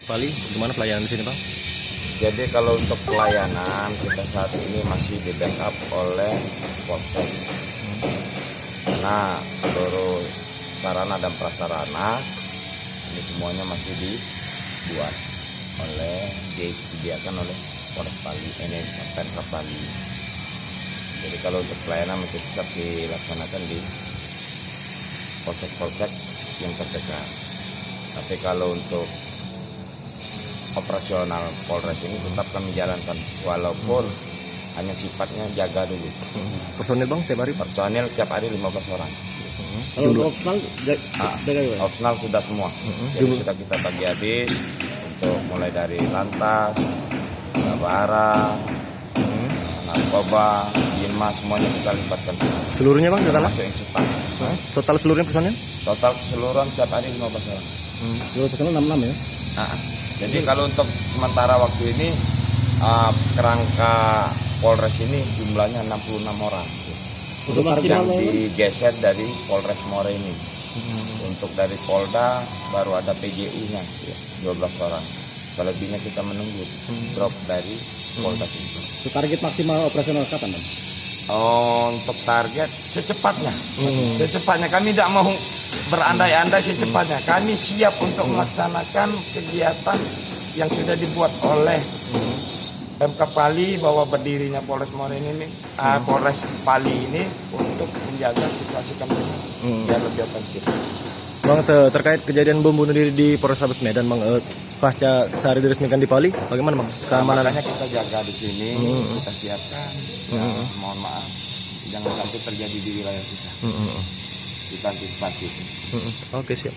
Pali, gimana pelayanan di sini Bang? Jadi kalau untuk pelayanan kita saat ini masih di backup oleh Polsek. Nah, seluruh sarana dan prasarana ini semuanya masih dibuat oleh disediakan oleh Polres Pali, ini Pemkab Pali. Jadi kalau untuk pelayanan masih tetap dilaksanakan di polsek-polsek yang terdekat. Tapi kalau untuk operasional Polres ini tetap kami jalankan walaupun hanya sifatnya jaga dulu. Personil Bang tiap hari? Personil tiap hari 15 orang. Kalau untuk opsional jaga juga. Opsional sudah semua. Jadi sudah kita bagi habis untuk mulai dari lantas, Gabara, narkoba, Binmas, semuanya kita libatkan. Seluruhnya Bang total? Masuk yang cepat. Total seluruhnya personil? Total keseluruhan tiap hari 15 orang. Seluruh personal 66 ya. Jadi kalau untuk sementara waktu ini kerangka Polres ini jumlahnya 66 orang. Untuk Yang maksimalnya digeser dari Polres More ini. Untuk dari Polda baru ada PJU-nya 12 orang. Selebihnya kita menunggu drop dari Polda itu. target maksimal operasional kapan Bang? Untuk target secepatnya. Secepatnya kami tidak mau berandai-andai, secepatnya kami siap untuk melaksanakan kegiatan yang sudah dibuat oleh Pemkab Pali bahwa berdirinya Polres More ini Polres Pali ini untuk menjaga situasi kami biar lebih ofensif. Bang, terkait kejadian bom bunuh diri di Polrestabes Medan Bang, pasca sehari diresmikan di Pali, bagaimana Bang keamanan? Makanya kita jaga di sini, kita siapkan. Mohon maaf, jangan sampai terjadi di wilayah kita. Kita antisipasi. Oke, siap.